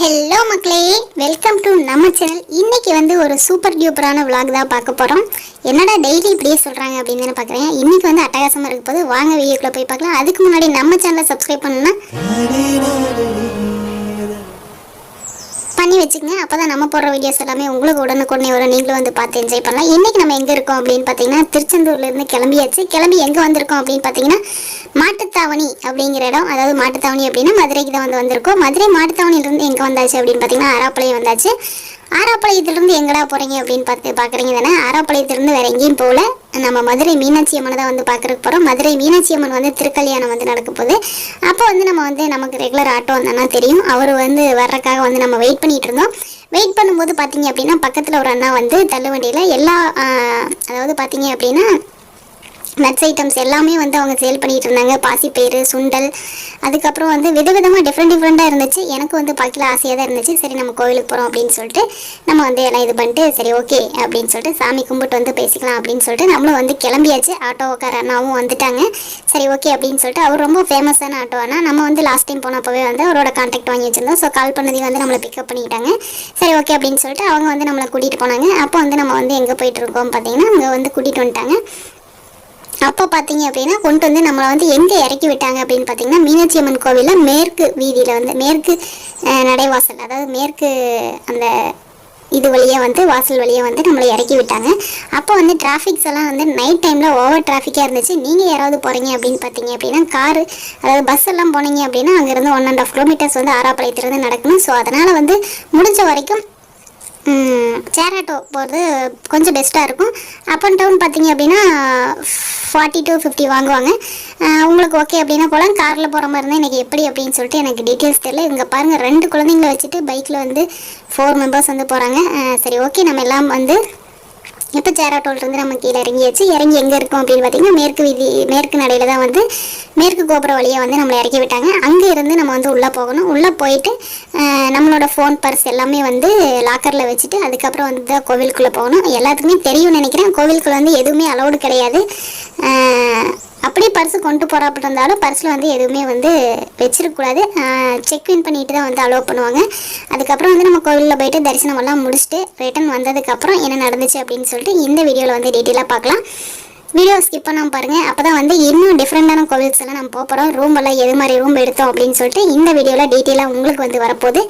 Hello மக்களே, welcome to நம்ம channel. இன்னைக்கு வந்து ஒரு சூப்பர் டியூப்பரான விளாக் தான் பார்க்க போகிறோம். என்னடா டெய்லி இப்படியே சொல்கிறாங்க அப்படின்னு தானே பார்க்குறேன். இன்றைக்கி வந்து அட்டகாசமாக இருக்க போது வாங்க வீடியோக்குள்ளே போய் பார்க்கலாம். அதுக்கு முன்னாடி நம்ம சேனலை சப்ஸ்கிரைப் பண்ணணும்னா பண்ணி வச்சுக்கங்க. அப்போ தான் நம்ம போடுற வீடியோஸ் எல்லாமே உங்களுக்கு உடனுக்குடனே வரும். நீங்களும் வந்து பார்த்து என்ஜாய் பண்ணலாம். இன்றைக்கி நம்ம எங்கே இருக்கோம் அப்படின்னு பார்த்தீங்கன்னா, திருச்செந்தூர்லேருந்து கிளம்பியாச்சு. கிளம்பி எங்கே வந்திருக்கோம் அப்படின்னு பார்த்தீங்கன்னா, மாட்டுத்தாவணி அப்படிங்கிற இடம். அதாவது மாட்டுத்தாவணி அப்படின்னா மதுரைக்கு தான் வந்திருக்கோம். மதுரை மாட்டுத்தாவணியிலேருந்து எங்கே வந்தாச்சு அப்படின்னு பார்த்தீங்கன்னா, ஆராப்பாளையம் வந்தாச்சு. ஆராப்பாளையத்திலிருந்து எங்கடா போகிறீங்க அப்படின்னு பார்க்குறீங்க தானே. ஆராப்பாளையத்திலிருந்து வேறு எங்கேயும் போகல, நம்ம மதுரை மீனாட்சி அம்மனை தான் வந்து பார்க்குறதுக்கு போகிறோம். மதுரை மீனாட்சி அம்மன் வந்து திருக்கல்யாணம் வந்து நடக்க போகுது. அப்போ வந்து நம்ம வந்து நமக்கு ரெகுலர் ஆட்டோ வந்தோன்னா தெரியும், அவர் வந்து வர்றதுக்காக வந்து நம்ம வெயிட் பண்ணிகிட்டு இருந்தோம். வெயிட் பண்ணும்போது பார்த்தீங்க அப்படின்னா, பக்கத்தில் ஒரு அண்ணா வந்து தள்ளுவண்டியில் எல்லா அதாவது பார்த்தீங்க அப்படின்னா நட்ஸ் ஐட்டம்ஸ் எல்லாமே வந்து அவங்க சேல் பண்ணிகிட்டு இருந்தாங்க. பாசிப்பயிறு, சுண்டல், அதுக்கப்புறம் வந்து விதவிதமாக டிஃப்ரெண்ட்டாக இருந்துச்சு. எனக்கு வந்து பார்க்கல ஆசையாக தான் இருந்துச்சு. சரி நம்ம கோவிலுக்கு போகிறோம் அப்படின்னு சொல்லிட்டு நம்ம வந்து எல்லாம் இது பண்ணிட்டு சரி ஓகே அப்படின்னு சொல்லிட்டு சாமி கும்பிட்டு வந்து பேசிக்கலாம் அப்படின்னு சொல்லிட்டு நம்மளும் வந்து கிளம்பியாச்சு. ஆட்டோக்கார அண்ணாவும் வந்துட்டாங்க. சரி ஓகே அப்படின்னு சொல்லிட்டு அவர் ரொம்ப ஃபேமஸான ஆட்டோ அண்ணா. நம்ம வந்து லாஸ்ட் டைம் போனப்போவே வந்து அவரோட கான்டாக்ட் வாங்கி வச்சுருந்தோம். ஸோ கால் பண்ணதையும் வந்து நம்மளை பிக்கப் பண்ணிக்கிட்டாங்க. சரி ஓகே அப்படின்னு சொல்லிட்டு அவங்க வந்து நம்மளை கூட்டிகிட்டு போனாங்க. அப்போ வந்து நம்ம வந்து எங்கே போயிட்டு இருக்கோம் பார்த்தீங்கன்னா, அங்கே வந்து கூட்டிகிட்டு வந்துட்டாங்க. அப்போ பார்த்தீங்க அப்படின்னா கொண்டு வந்து நம்மளை வந்து எங்கே இறக்கி விட்டாங்க அப்படின்னு பார்த்தீங்கன்னா, மீனாட்சி அம்மன் கோவிலில் மேற்கு வீதியில் வந்து மேற்கு நடைவாசல், அதாவது மேற்கு அந்த இது வழியாக வந்து வாசல் வழியாக வந்து நம்மளை இறக்கி விட்டாங்க. அப்போ வந்து டிராஃபிக்ஸ் எல்லாம் வந்து நைட் டைமில் ஓவர் டிராஃபிக்காக இருந்துச்சு. நீங்கள் யாராவது போகிறீங்க அப்படின்னு பார்த்தீங்க அப்படின்னா, காரு அதாவது பஸ் எல்லாம் போனீங்க அப்படின்னா அங்கேருந்து 1.5 கிலோமீட்டர்ஸ் வந்து ஆராப்பாளையத்துலேருந்து நடக்கணும். ஸோ அதனால் வந்து முடிஞ்ச வரைக்கும் ஷேர் ஆட்டோ போகிறது கொஞ்சம் பெஸ்ட்டாக இருக்கும். அப் அண்ட் டவுன் பார்த்தீங்க அப்படின்னா 40 to 50 வாங்குவாங்க. உங்களுக்கு ஓகே அப்படின்னா போகலாம். காரில் போகிற மாதிரி இருந்தால் எனக்கு எப்படி அப்படின்னு சொல்லிட்டு எனக்கு டீட்டெயில்ஸ் தெரியல. இவங்க பாருங்கள், 2 குழந்தைங்களை வச்சுட்டு பைக்கில் வந்து 4 மெம்பர்ஸ் வந்து போகிறாங்க. சரி ஓகே, நம்ம எல்லாம் வந்து இப்போ ஷேர் ஆட்டோலேருந்து நம்ம கீழே இறங்கியாச்சு. இறங்கி எங்கே இருக்கோம் அப்படின்னு பார்த்தீங்கன்னா, மேற்கு நடையில் தான் வந்து மேற்கு கோபுர வழியாக வந்து நம்மளை இறக்கி விட்டாங்க. அங்கே இருந்து நம்ம வந்து உள்ளே போகணும். உள்ளே போயிட்டு நம்மளோட ஃபோன், பர்ஸ் எல்லாமே வந்து லாக்கரில் வச்சுட்டு அதுக்கப்புறம் வந்து தான் கோவிலுக்குள்ளே போகணும். எல்லாத்துக்குமே தெரியும்னு நினைக்கிறேன், கோவிலுக்குள்ளே வந்து எதுவுமே அலௌடு கிடையாது. அப்படியே பர்ஸு கொண்டு போகிறாப்பட்டு இருந்தாலும் பர்ஸில் வந்து எதுவுமே வந்து வச்சிருக்கக்கூடாது. செக்இன் பண்ணிட்டு தான் வந்து அலோவ் பண்ணுவாங்க. அதுக்கப்புறம் வந்து நம்ம கோவிலில் போயிட்டு தரிசனமெல்லாம் முடிச்சுட்டு ரிட்டன் வந்ததுக்கப்புறம் என்ன நடந்துச்சு அப்படின்னு சொல்லிட்டு இந்த வீடியோவில் வந்து டீட்டெயிலாக பார்க்கலாம். வீடியோ ஸ்கிப் பண்ணாமல் பாருங்கள். அப்போ தான் வந்து இன்னும் டிஃப்ரெண்ட்டான கோவில்ஸ் எல்லாம் நம்ம போகிறோம். ரூம் எல்லாம் எது மாதிரி ரூம் எடுத்தோம் அப்படின்னு சொல்லிட்டு இந்த வீடியோவில் டீட்டெயிலாக உங்களுக்கு வந்து வரப்போகுது.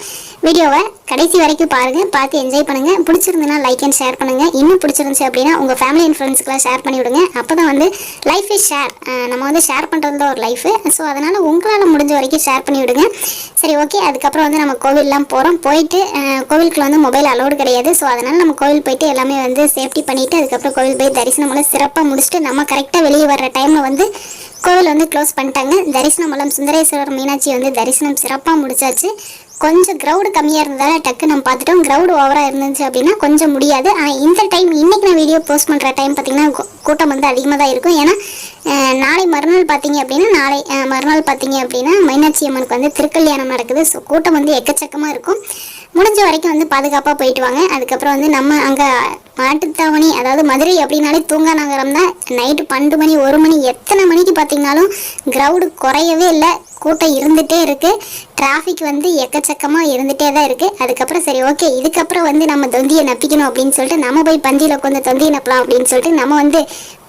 வீடியோவை கடைசி வரைக்கும் பாருங்கள், பார்த்து என்ஜாய் பண்ணுங்கள். பிடிச்சிருந்துன்னா லைக் அண்ட் ஷேர் பண்ணுங்கள். இன்னும் பிடிச்சிருந்துச்சு அப்படின்னா உங்கள் ஃபேமிலி அண்ட் ஃப்ரெண்ட்ஸ்க்கெலாம் ஷேர் பண்ணி விடுங்க. அப்போ தான் வந்து லைஃப் இஸ் ஷேர், நம்ம வந்து ஷேர் பண்ணுறது தான் ஒரு லைஃபு. ஸோ அதனால் உங்களால் முடிஞ்ச வரைக்கும் ஷேர் பண்ணி விடுங்க. சரி ஓகே, அதுக்கப்புறம் வந்து நம்ம கோவிலெலாம் போகிறோம். போயிட்டு கோவிலுக்குள்ள வந்து மொபைல் அலோடு கிடையாது. ஸோ அதனால் நம்ம கோவில் போயிட்டு எல்லாமே வந்து சேஃப்டி பண்ணிவிட்டு அதுக்கப்புறம் கோவில் போய் தரிசனமெல்லாம் சிறப்பாக முடிச்சுட்டு நம்ம கரெக்டாக வெளியே வர்ற டைமில் வந்து கோவில் வந்து க்ளோஸ் பண்ணிட்டாங்க. தரிசனமெல்லாம் சுந்தரேஸ்வரர் மீனாட்சி வந்து தரிசனம் சிறப்பாக முடிச்சாச்சு. கொஞ்சம் க்ரௌடு கம்மியாக இருந்ததால் டக்கு நம்ம பார்த்துட்டோம். க்ரௌடு ஓவராக இருந்துச்சு அப்படின்னா கொஞ்சம் முடியாது. இந்த டைம் இன்றைக்கி நான் வீடியோ போஸ்ட் பண்ணுற டைம் பார்த்திங்கன்னா கூட்டம் வந்து அதிகமாக தான் இருக்கும். ஏன்னா நாளை மறுநாள் பார்த்தீங்க அப்படின்னா மீனாட்சி அம்மனுக்கு வந்து திருக்கல்யாணம் நடக்குது. ஸோ கூட்டம் வந்து எக்கச்சக்கமாக இருக்கும். முடிஞ்ச வரைக்கும் வந்து பாதுகாப்பாக போயிட்டு வாங்க. அதுக்கப்புறம் வந்து நம்ம அங்கே மாட்டுத்தாவணி, அதாவது மதுரை அப்படின்னாலே தூங்கா நகரம் தான். நைட்டு 12 மணி 1 மணி எத்தனை மணிக்கு பார்த்தீங்கன்னாலும் க்ரௌடு குறையவே இல்லை, கூட்டம் இருந்துகிட்டே இருக்குது. டிராஃபிக் வந்து எக்கச்சக்கமாக இருந்துகிட்டே தான் இருக்குது. அதுக்கப்புறம் சரி ஓகே, இதுக்கப்புறம் வந்து நம்ம தொந்தியை நப்பிக்கணும் அப்படின்னு சொல்லிட்டு நம்ம போய் பந்தியில் உட்காந்து தொந்தியை நப்பலாம் அப்படின்னு சொல்லிட்டு நம்ம வந்து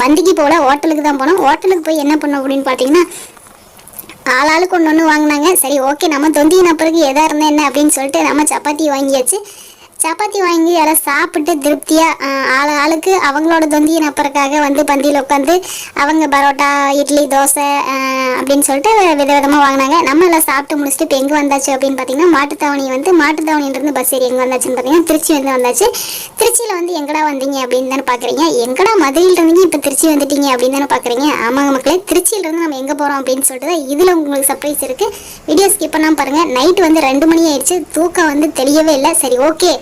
பந்திக்கு போகல, ஹோட்டலுக்கு தான் போனோம். ஹோட்டலுக்கு போய் என்ன பண்ணோம் அப்படின்னு பார்த்தீங்கன்னா, ஆளாளுக்கு ஒன்று வாங்கினாங்க. சரி ஓகே, நம்ம தொந்தியை நப்புறதுக்கு எதாக இருந்தால் என்ன அப்படின்னு சொல்லிட்டு நம்ம சப்பாத்தி வாங்கியாச்சு. சப்பாத்தி வாங்கி எல்லாம் சாப்பிட்டு திருப்தியாக ஆளுக்கு அவங்களோட தொந்தியை நப்புறதுக்காக வந்து பந்தியில் உட்காந்து அவங்க பரோட்டா, இட்லி, தோசை அப்படின்னு சொல்லிட்டு விதவிதமாக வாங்கினாங்க. நம்ம எல்லாம் சாப்பிட்டு முடிச்சுட்டு இப்போ எங்கே வந்தாச்சு அப்படின்னு பார்த்தீங்கன்னா, மாட்டுத்தாவணியிலேருந்து பஸ் ஏறி எங்கே வந்தாச்சுன்னு பார்த்தீங்கன்னா திருச்சி வந்து வந்தாச்சு. திருச்சியில் வந்து எங்கடா வந்தீங்க அப்படின்னு தானே பார்க்குறீங்க. எங்கடா மதுரையில் இருந்தீங்க இப்போ திருச்சி வந்துட்டீங்க அப்படின்னு தானே பார்க்குறீங்க. ஆமாங்க மக்களே, திருச்சியிலேருந்து நம்ம எங்கே போகிறோம் அப்படின்னு சொல்லிட்டு தான் இதில் உங்களுக்கு சர்ப்ரைஸ் இருக்குது. வீடியோ ஸ்கிப் பண்ணாமல் பாருங்கள். நைட்டு வந்து 2 மணி ஆயிடுச்சு, தூக்கம் வந்து தெரியவே இல்லை. சரி ஓகே,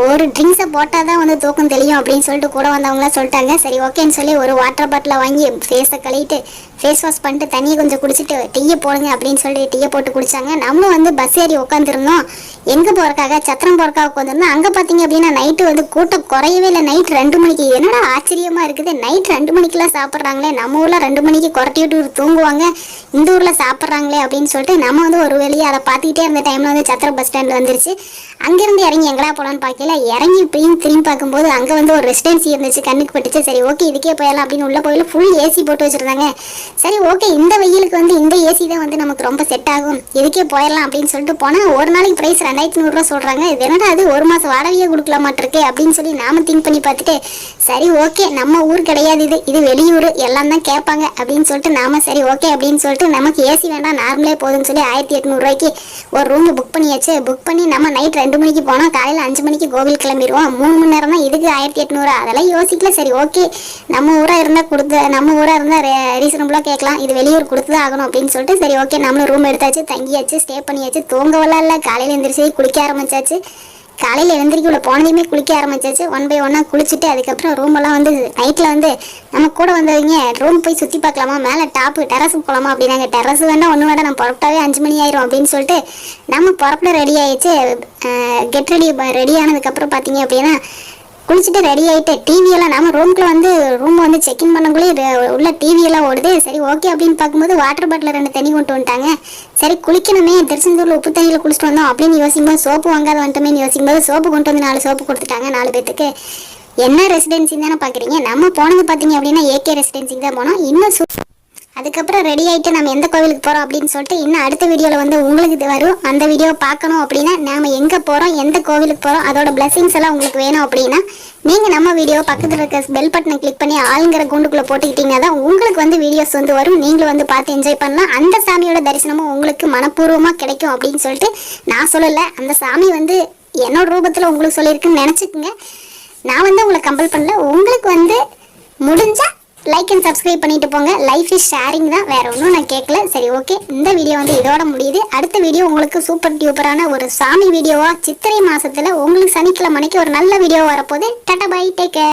ஒரு ட்ரிங்க்ஸை போட்டால் தான் வந்து தூக்கம் தெரியும் அப்படின்னு சொல்லிட்டு கூட வந்தவங்களாம் சொல்லிட்டாங்க. சரி ஓகேன்னு சொல்லி ஒரு வாட்டர் பாட்டிலை வாங்கி ஃபேஸை கழுவிட்டு ஃபேஸ் வாஷ் பண்ணிட்டு தண்ணியை கொஞ்சம் குடிச்சிட்டு டீயை போடுங்க அப்படின்னு சொல்லி டீயை போட்டு குடித்தாங்க. நம்மளும் வந்து பஸ் ஏறி உட்காந்துருந்தோம். எங்கே போகிறக்காக சத்திரம் போகிறக்காக உட்காந்துருந்தோம். அங்கே பார்த்தீங்க அப்படின்னா நைட்டு வந்து கூட்டம் குறையவே இல்லை. நைட் 2 மணிக்கு என்னடா ஆச்சரியமாக இருக்குது, நைட் 2 மணிக்கெலாம் சாப்பிட்றாங்களே, நம்ம ஊரில் 2 மணிக்கு குறட்டி விட்டு தூங்குவாங்க, இந்த ஊரில் சாப்பிட்றாங்களே அப்படின்னு சொல்லிட்டு நம்ம வந்து ஒரு வெளியே அதை பார்த்துக்கிட்டே இருந்த டைமில் வந்து சத்திரம் பஸ் ஸ்டாண்ட் வந்துருச்சு. அங்கேருந்து இறங்கி எங்கடா போகலான்னு பார்க்கல, இறங்கி இப்பயும் திரும்பி பார்க்கும்போது அங்கே வந்து ஒரு ரெசிடென்சி இருந்துச்சு, கண்ணுக்கு பட்டுச்சு. சரி ஓகே இதுக்கே போயிடலாம் அப்படின்னு உள்ள போயில ஃபுல் ஏசி போட்டு வச்சுருந்தாங்க. சரி ஓகே இந்த வெயிலுக்கு வந்து இந்த ஏசி தான் வந்து நமக்கு ரொம்ப செட் ஆகும், இதுக்கே போயிடலாம் அப்படின்னு சொல்லிட்டு போனால் ஒரு நாளைக்கு ப்ரைஸ் 2100 சொல்கிறாங்க. இது என்னடா அது ஒரு மாதம் வாடகையே கொடுக்கலாமாட்டிருக்கு அப்படின்னு சொல்லி நாம திங்க் பண்ணி பார்த்துட்டு சரி ஓகே நம்ம ஊர் கிடையாது, இது வெளியூர், எல்லாம் தான் கேட்பாங்க அப்படின்னு சொல்லிட்டு நாம சரி ஓகே அப்படின்னு சொல்லிட்டு நமக்கு ஏசி வேண்டாம் நார்மலே போதுன்னு சொல்லி 1800 ஒரு ரூம் புக் பண்ணியாச்சு. புக் பண்ணி நம்ம நைட் 2 மணிக்கு போனோம், காலையில் 5 மணிக்கு கோவில் கிளம்பிடுவோம். 3 மணி நேரம் தான், இதுக்கு 1800 அதெல்லாம் யோசிக்கல. சரி ஓகே நம்ம ஊராக இருந்தால் நம்ம ஊராக இருந்தால் ரீசனபுளாக கேட்கலாம், இது வெளியூர் கொடுத்து தான் ஆகணும் அப்படின்னு சொல்லிட்டு சரி ஓகே நம்மளும் ரூம் எடுத்தாச்சு, தங்கியாச்சு, ஸ்டே பண்ணியாச்சு. தூங்கவெல்லாம் இல்லை, காலையில் எழுந்திரிச்சு குளிக்க ஆரம்பிச்சாச்சு. காலையில் எழுந்திரிக்குள்ள போனதையுமே குளிக்க ஆரம்பிச்சாச்சு. 1 by 1 குளிச்சுட்டு அதுக்கப்புறம் ரூமெல்லாம் வந்து நைட்டில் வந்து நம்ம கூட வந்தவங்க ரூம் போய் சுற்றி பார்க்கலாமா, மேலே டாப்பு டெரஸுக்கு போகலாமா அப்படின்னாங்க. டெரஸ் வேண்டாம் ஒன்றும் வேண்டாம், நம்ம புறப்பட்டாவே 5 மணி ஆயிரும் அப்படின்னு சொல்லிட்டு நம்ம புறப்பட ரெடி ஆயிடுச்சு. கெட் ரெடி ஆனதுக்கப்புறம் பார்த்தீங்க அப்படின்னா குளிச்சுட்டு ரெடி ஆகிட்டு டிவியெல்லாம் நம்ம ரூம் வந்து செக்இன் பண்ணக்குள்ளே உள்ள டிவியெல்லாம் ஓடுது. சரி ஓகே அப்படின்னு பார்க்கும்போது வாட்டர் பாட்டில் 2 தண்ணி கொண்டு வந்துட்டாங்க. சரி குளிக்கணுமே, திருச்செந்தூரில் உப்பு தண்ணியில் குளிச்சுட்டு வந்தோம் அப்படின்னு யோசிக்கும்போது சோப்பு வாங்காத வந்துட்டோமேனு யோசிக்கும்போது சோப்பு கொண்டு வந்து 4 சோப்பு கொடுத்துட்டாங்க 4 பேத்துக்கு. என்ன ரெசிடென்சின்னு தானே பார்க்குறீங்க, நம்ம போனது பார்த்தீங்க அப்படின்னா ஏகே ரெசிடென்சிக்கு தான் போனோம். இன்னும் அதுக்கப்புறம் ரெடி ஆகிட்டு நம்ம எந்த கோவிலுக்கு போகிறோம் அப்படின்னு சொல்லிட்டு இன்னும் அடுத்த வீடியோவில் வந்து உங்களுக்கு இது வரும். அந்த வீடியோவை பார்க்கணும் அப்படின்னா நாம் எங்கே போகிறோம், எந்த கோவிலுக்கு போகிறோம், அதோட பிளஸிங்ஸ் எல்லாம் உங்களுக்கு வேணும் அப்படின்னா நீங்கள் நம்ம வீடியோ பக்கத்தில் இருக்க பெல் பட்டனை கிளிக் பண்ணி ஆளுங்கிற கூண்டுக்குள்ளே போட்டுக்கிட்டீங்கன்னா தான் உங்களுக்கு வந்து வீடியோஸ் வந்து வரும். நீங்களும் வந்து பார்த்து என்ஜாய் பண்ணலாம். அந்த சாமியோட தரிசனமும் உங்களுக்கு மனப்பூர்வமாக கிடைக்கும் அப்படின்னு சொல்லிட்டு நான் சொல்லலை, அந்த சாமி வந்து என்னோட ரூபத்தில் உங்களுக்கு சொல்லியிருக்குன்னு நினச்சிக்கோங்க. நான் வந்து உங்களை கம்பல் பண்ணல. உங்களுக்கு வந்து முடிஞ்சால் லைக் அண்ட் சப்ஸ்கிரைப் பண்ணிட்டு போங்க. லைஃப் இஸ் ஷேரிங் தான், வேற ஒன்றும் நான் கேட்கல. சரி ஓகே இந்த வீடியோ வந்து இதோட முடியுது. அடுத்த வீடியோ உங்களுக்கு சூப்பர் டியூப்பரான ஒரு சாமி வீடியோவா சித்திரை மாசத்துல உங்களுக்கு சனிக்கிழமை அன்னைக்கு ஒரு நல்ல வீடியோ வரப்போகுது. Tata bye, take care.